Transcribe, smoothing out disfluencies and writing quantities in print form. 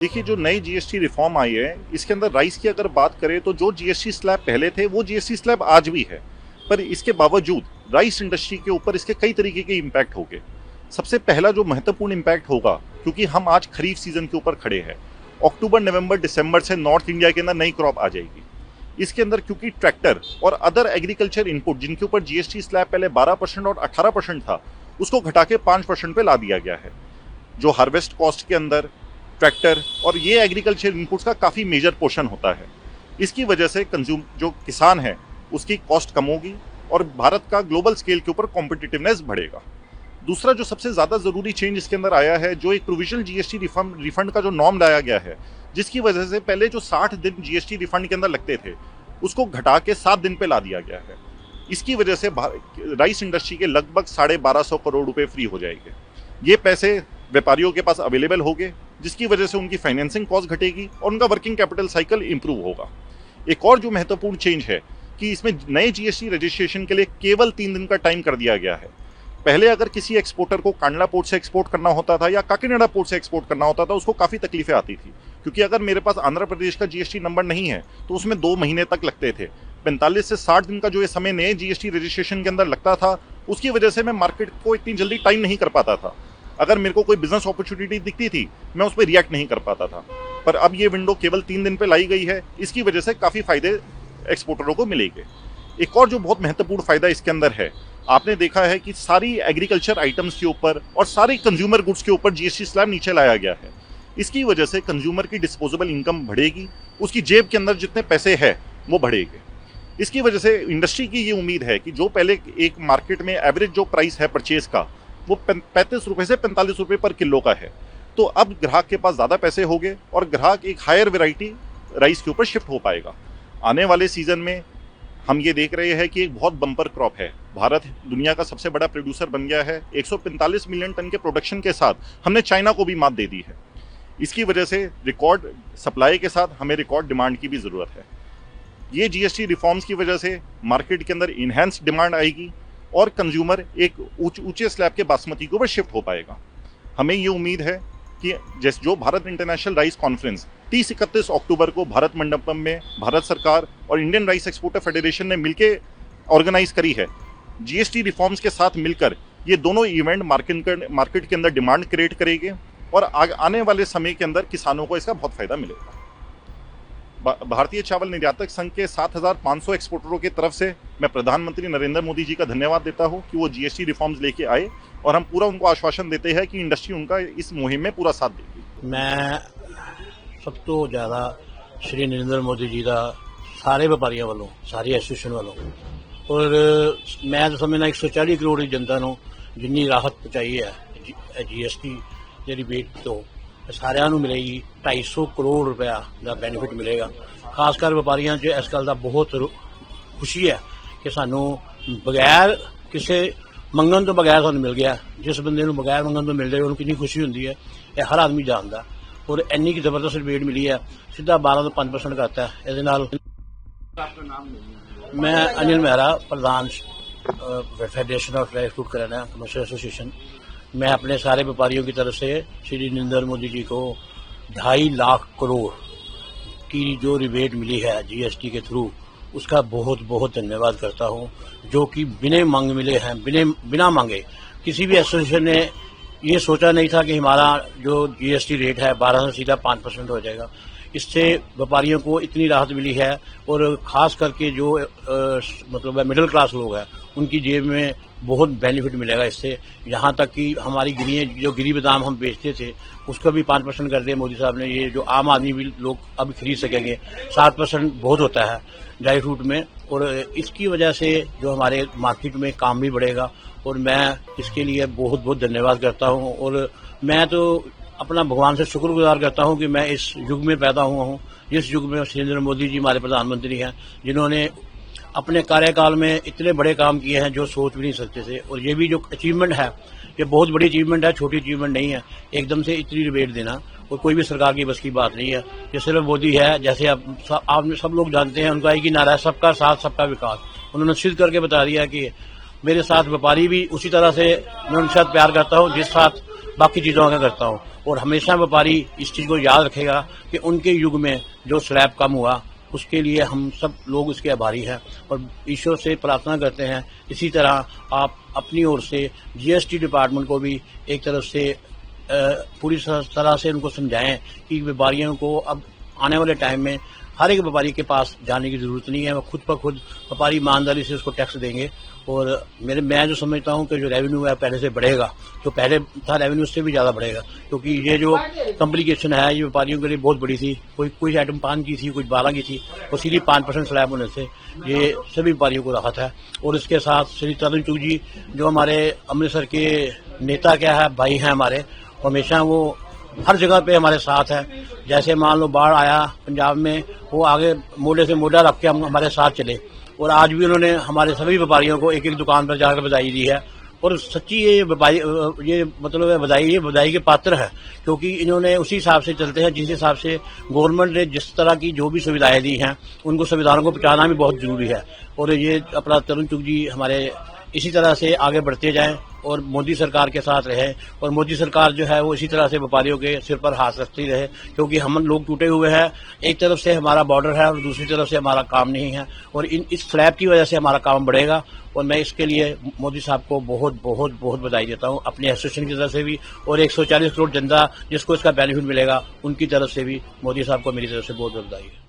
देखिए, जो नई जीएसटी रिफॉर्म आई है, इसके अंदर राइस की अगर बात करें तो जो जीएसटी स्लैब पहले थे वो जीएसटी स्लैब आज भी है। पर इसके बावजूद राइस इंडस्ट्री के ऊपर इसके कई तरीके के इम्पैक्ट होंगे। सबसे पहला जो महत्वपूर्ण इम्पैक्ट होगा, क्योंकि हम आज खरीफ सीजन के ऊपर खड़े हैं, अक्टूबर नवंबर दिसंबर से नॉर्थ इंडिया के अंदर नई क्रॉप आ जाएगी। इसके अंदर क्योंकि ट्रैक्टर और अदर एग्रीकल्चर इनपुट जिनके ऊपर जीएसटी स्लैब पहले 12% और 18% था, उसको घटा के 5% पे ला दिया गया है। जो हार्वेस्ट कॉस्ट के अंदर ट्रैक्टर और ये एग्रीकल्चर इनपुट्स का काफ़ी मेजर पोर्शन होता है। इसकी वजह से जो किसान है उसकी कॉस्ट कम होगी और भारत का ग्लोबल स्केल के ऊपर कॉम्पिटिटिवनेस बढ़ेगा। दूसरा जो सबसे ज़्यादा ज़रूरी चेंज इसके अंदर आया है, जो एक प्रोविजनल जीएसटी रिफंड का जो नॉर्म लाया गया है, जिसकी वजह से पहले जो 60 दिन जीएसटी रिफंड के अंदर लगते थे उसको घटा के 7 दिन पे ला दिया गया है। इसकी वजह से राइस इंडस्ट्री के लगभग 1250 करोड़ रुपए फ्री हो जाएंगे। ये पैसे व्यापारियों के पास अवेलेबल होंगे, जिसकी वजह से उनकी फाइनेंसिंग कॉस्ट घटेगी और उनका वर्किंग कैपिटल साइकिल इंप्रूव होगा। एक और जो महत्वपूर्ण चेंज है कि इसमें नए जीएसटी रजिस्ट्रेशन के लिए केवल 3 दिन का टाइम कर दिया गया है। पहले अगर किसी एक्सपोर्टर को कांडला पोर्ट से एक्सपोर्ट करना होता था या काकीनाडा पोर्ट से एक्सपोर्ट करना होता था, उसको काफ़ी तकलीफें आती थी, क्योंकि अगर मेरे पास आंध्र प्रदेश का जीएसटी नंबर नहीं है तो उसमें 2 महीने तक लगते थे। 45 से 60 दिन का जो ये समय नए जीएसटी रजिस्ट्रेशन के अंदर लगता था, उसकी वजह से मैं मार्केट को इतनी जल्दी टाइम नहीं कर पाता था। अगर मेरे को कोई बिजनेस अपॉर्चुनिटी दिखती थी, मैं उस पर रिएक्ट नहीं कर पाता था। पर अब ये विंडो केवल 3 दिन पे लाई गई है। इसकी वजह से काफ़ी फायदे एक्सपोर्टरों को मिलेंगे। एक और जो बहुत महत्वपूर्ण फायदा इसके अंदर है, आपने देखा है कि सारी एग्रीकल्चर आइटम्स के ऊपर और सारी कंज्यूमर गुड्स के ऊपर जीएसटी स्लैब नीचे लाया गया है। इसकी वजह से कंज्यूमर की डिस्पोजेबल इनकम बढ़ेगी, उसकी जेब के अंदर जितने पैसे हैं वो बढ़ेंगे। इसकी वजह से इंडस्ट्री की ये उम्मीद है कि जो पहले एक मार्केट में एवरेज जो प्राइस है परचेज का, वो 35 रुपये से 45 रुपये पर किलो का है, तो अब ग्राहक के पास ज़्यादा पैसे होंगे और ग्राहक एक हायर वैरायटी राइस के ऊपर शिफ्ट हो पाएगा। आने वाले सीजन में हम ये देख रहे हैं कि एक बहुत बम्पर क्रॉप है। भारत दुनिया का सबसे बड़ा प्रोड्यूसर बन गया है। 145 मिलियन टन के प्रोडक्शन के साथ हमने चाइना को भी मात दे दी है। इसकी वजह से रिकॉर्ड सप्लाई के साथ हमें रिकॉर्ड डिमांड की भी ज़रूरत है। ये जीएसटी रिफॉर्म्स की वजह से मार्केट के अंदर इन्हेंस डिमांड आएगी और कंज्यूमर एक ऊंचे स्लैब के बासमती के ऊपर शिफ्ट हो पाएगा। हमें ये उम्मीद है कि जैसे जो भारत इंटरनेशनल राइस कॉन्फ्रेंस 30-31 अक्टूबर को भारत मंडपम में भारत सरकार और इंडियन राइस एक्सपोर्टर फेडरेशन ने मिलकर ऑर्गेनाइज करी है, जीएसटी रिफॉर्म्स के साथ मिलकर ये दोनों इवेंट मार्केट के अंदर डिमांड क्रिएट करेंगे और आने वाले समय के अंदर किसानों को इसका बहुत फायदा मिलेगा। भारतीय चावल निर्यातक संघ के 7,500 एक्सपोर्टरों की तरफ से मैं प्रधानमंत्री नरेंद्र मोदी जी का धन्यवाद देता हूं कि वो जीएसटी रिफॉर्म्स लेके आए और हम पूरा उनको आश्वासन देते हैं कि इंडस्ट्री उनका इस मुहिम में पूरा साथ देगी। मैं सब तो ज़्यादा श्री नरेंद्र मोदी जी का सारे व्यापारियों वालों, सारी एसोसीएशन वालों और मैं तो समझना 140 करोड़ की जनता ਨੂੰ जिन्नी राहत पहुँचाई है जीएसटी की रिबेट तो सारिਆਂ ਨੂੰ मिलेगी। 250 करोड़ रुपया का बेनीफिट मिलेगा। खासकर व्यापारियों च इस गल का बहुत खुशी है कि सानू बगैर किसी मंगन तो बगैर सानू मिल गया। जिस बंदे नूं बगैर मंगन तो मिल जाए उन्होंने कितनी खुशी होंगी है, यह हर आदमी जानता। और इन्नी की जबरदस्त रिबेट मिली है, सीधा 12 तो 5% करता है। ये मैं अनिल मेहरा, प्रधान फेडरेशन ऑफ ड्राई फ्रूट कराना कमर्शियल एसोसिएशन। मैं अपने सारे व्यापारियों की तरफ से श्री नरेंद्र मोदी जी को 2.5 लाख करोड़ की जो रिबेट मिली है जीएसटी के थ्रू, उसका बहुत बहुत धन्यवाद करता हूं, जो कि बिना मांग मिले हैं। बिना मांगे किसी भी एसोसिएशन ने ये सोचा नहीं था कि हमारा जो जीएसटी रेट है 12 से सीधा 5% हो जाएगा। इससे व्यापारियों को इतनी राहत मिली है और ख़ास करके जो मतलब मिडिल क्लास लोग हैं उनकी जेब में बहुत बेनिफिट मिलेगा इससे। यहाँ तक कि हमारी जो गिरी बादाम हम बेचते थे उसका भी 5% कर दिया मोदी साहब ने। ये जो आम आदमी भी लोग अब खरीद सकेंगे। 7% बहुत होता है ड्राई फ्रूट में और इसकी वजह से जो हमारे मार्केट में काम भी बढ़ेगा और मैं इसके लिए बहुत बहुत धन्यवाद करता हूँ। और मैं तो अपना भगवान से शुक्रगुजार करता हूँ कि मैं इस युग में पैदा हुआ हूँ, जिस युग में नरेंद्र मोदी जी हमारे प्रधानमंत्री हैं, जिन्होंने अपने कार्यकाल में इतने बड़े काम किए हैं जो सोच भी नहीं सकते थे। और ये भी जो अचीवमेंट है, ये बहुत बड़ी अचीवमेंट है, छोटी अचीवमेंट नहीं है। एकदम से इतनी रिबेट देना और कोई भी सरकार की बस की बात नहीं है। ये सिर्फ मोदी है, जैसे आप सब लोग जानते हैं, उनका एक ही नारा है, सबका साथ सबका विकास। उन्होंने सिद्ध करके बता दिया कि मेरे साथ व्यापारी भी उसी तरह से मैं उनके साथ प्यार करता हूँ जिस साथ बाकी चीज़ों का करता हूँ। और हमेशा व्यापारी इस चीज़ को याद रखेगा कि उनके युग में जो स्लैब कम हुआ उसके लिए हम सब लोग इसके आभारी हैं और ईश्वर से प्रार्थना करते हैं इसी तरह आप अपनी ओर से जीएसटी डिपार्टमेंट को भी एक तरफ से पूरी तरह से उनको समझाएं कि व्यापारियों को अब आने वाले टाइम में हर एक व्यापारी के पास जाने की जरूरत नहीं है, वो खुद ब खुद व्यापारी ईमानदारी से उसको टैक्स देंगे। और मैं जो समझता हूँ कि जो रेवेन्यू है पहले से बढ़ेगा, जो पहले था रेवेन्यू उससे भी ज़्यादा बढ़ेगा, क्योंकि ये जो कॉम्प्लिकेशन है ये व्यापारियों के लिए बहुत बड़ी थी। कोई आइटम 5 की थी, कुछ 12 की थी, और सीधी 5% स्लैब होने से ये सभी व्यापारियों को राहत है। और इसके साथ श्री तरन चुग जी जो हमारे अमृतसर के नेता क्या है, भाई हैं हमारे, हमेशा वो हर जगह पे हमारे साथ है। जैसे मान लो बाढ़ आया पंजाब में, वो आगे मोढे से मोढा रख के हम हमारे साथ चले, और आज भी उन्होंने हमारे सभी व्यापारियों को एक एक दुकान पर जाकर बधाई दी है। और सच्ची ये मतलब बधाई के पात्र है, क्योंकि इन्होंने उसी हिसाब से चलते हैं जिस हिसाब से गवर्नमेंट ने जिस तरह की जो भी सुविधाएं दी हैं उनको संविधानों को पहुंचाना भी बहुत जरूरी है। और ये अपना तरुण चुग जी हमारे इसी तरह से आगे बढ़ते जाएं और मोदी सरकार के साथ रहे, और मोदी सरकार जो है वो इसी तरह से व्यापारियों के सिर पर हाथ रखती रहे, क्योंकि हम लोग टूटे हुए हैं। एक तरफ से हमारा बॉर्डर है और दूसरी तरफ से हमारा काम नहीं है, और इस स्लैब की वजह से हमारा काम बढ़ेगा। और मैं इसके लिए मोदी साहब को बहुत बहुत बहुत बधाई देता हूँ, अपने एसोसिएशन की तरफ से भी, और 140 करोड़ जनता जिसको इसका बेनिफिट मिलेगा उनकी तरफ से भी मोदी साहब को मेरी तरफ से बहुत बहुत बधाई है।